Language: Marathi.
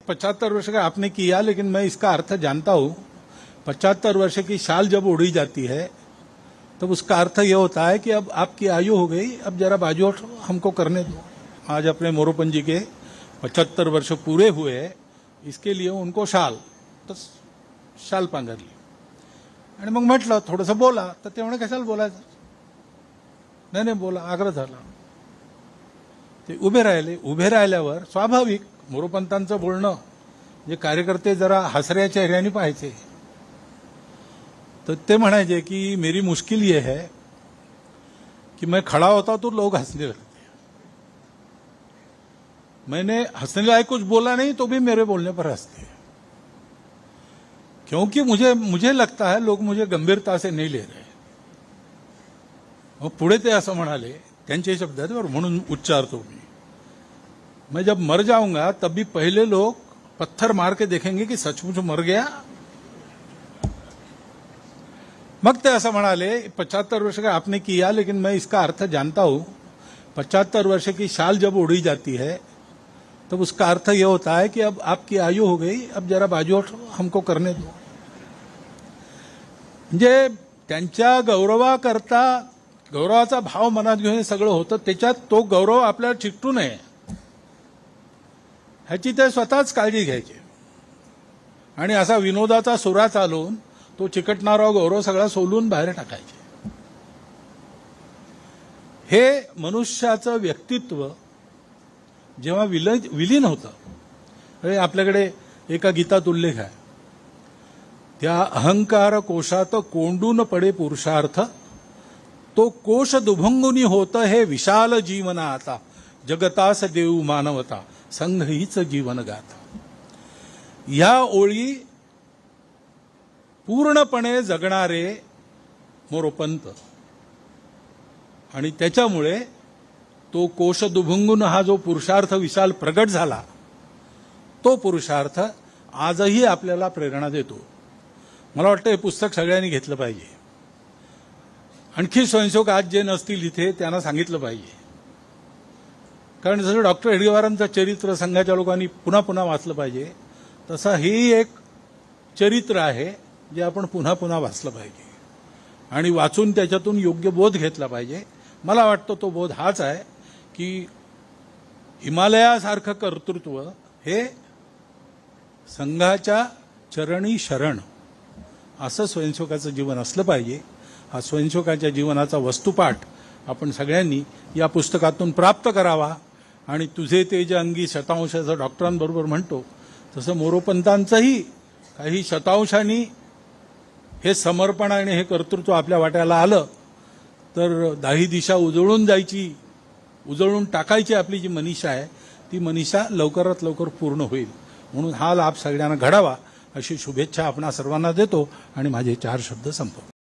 75 वर्ष का आपने किया, लेकिन मैं इसका अर्थ जानता हूं। 75 वर्ष की शाल जब उड़ी जाती है तब उसका अर्थ यह होता है कि अब आपकी आयु हो गई, अब जरा बाजू हमको करने दो। आज अपने मोरोपंत जी के 75 वर्ष पूरे हुए, इसके लिए उनको शाल पांघरली आणि मग म्हटलं थोडंसं बोला, तर ते म्हणे कशाला बोलायचं, नाही बोला, आग्रह झाला। ते उभे राहिले, उभे राहिल्यावर स्वाभाविक मोरोपंतांचं बोलणं जे कार्यकर्ते जरा हसऱ्या चेहऱ्याने पाहायचे, तो ते म्हणायचे कि मेरी मुश्किल ये है कि मैं खड़ा होता तो लोग हंसने लगते, मैंने हंसने लायक कुछ बोला नहीं तो भी मेरे बोलने पर हंसते, क्योंकि मुझे लगता है लोग मुझे गंभीरता से नहीं ले रहे। मग पुढे ते असं म्हणाले, त्यांचे शब्द आहेत बरं, म्हणून उच्चारतो मैं जब मर जाऊंगा तब भी पहले लोग पत्थर मार के देखेंगे कि सचमुच मर गया। मग ते असं म्हणाले, 75 वर्ष का आपने किया, लेकिन मैं इसका अर्थ जानता हूं। 75 वर्ष की शाल जब उड़ी जाती है तब उसका अर्थ यह होता है कि अब आपकी आयु हो गई, अब जरा बाजू हमको करने दो। म्हणजे त्यांच्या गौरवाकरता गौरवाचा भाव मनात घेऊन सगळं होतं, त्याच्यात तो गौरव आपल्याला चिकटू नये ह्याची ते स्वतःच काळजी घ्यायचे आणि असा विनोदाचा सुरा चालवून तो चिकटणारा गौरव सगळा सोलून बाहेर टाकायचे। हे मनुष्याचं व्यक्तित्व जेव्हा विलीन होतं, आपल्याकडे एका गीतात उल्लेख आहे, त्या अहंकार कोशात कोंडून पडे पुरुषार्थ, तो कोश दुभंगुनी होत हे विशाल जीवन आता, जगतास देऊ मानवता संघ हीच जीवन गाथा। या ओळी पूर्णपणे जगणारे मोरोपंत आणि त्याच्यामुळे तो कोश दुभंगून हा जो पुरुषार्थ विशाल प्रगट झाला, तो पुरुषार्थ आजही आपल्याला प्रेरणा देतो। मला वाटतं हे पुस्तक सगळ्यांनी घेतलं पाहिजे। आणखी स्वयंसेवक आज जे नसतील इथे त्यांना सांगितलं पाहिजे, कारण जसं डॉक्टर हेडगेवारांचं चरित्र संघाच्या लोकांनी पुन्हा पुन्हा वाचलं पाहिजे, तसं हे एक चरित्र आहे जे आपण पुन्हा पुन्हा वाचलं पाहिजे आणि वाचून त्याच्यातून योग्य बोध घेतला पाहिजे। मला वाटतं तो बोध हाच आहे की हिमालयासारखं कर्तृत्व हे संघाच्या चरणी शरण असं स्वयंसेवकाचं जीवन असलं पाहिजे। हा स्वयंसेवकाच्या जीवनाचा वस्तुपाठ आपण सगळ्यांनी या पुस्तकातून प्राप्त करावा आणि तुझे तेज अंगी शतांशाचं डॉक्टरांबरोबर म्हणतो तसं मोरोपंतांचंही काही शतांशांनी हे समर्पण आणि हे कर्तृत्व आपल्या वाट्याला आलं तर दाही दिशा उजळून टाकायची आपली जी मनीषा आहे ती मनीषा लवकरात लवकर पूर्ण होईल। म्हणून हा लाभ सगळ्यांना घडावा अशी शुभेच्छा आपणा सर्वांना देतो आणि माझे 4 शब्द संपवतो।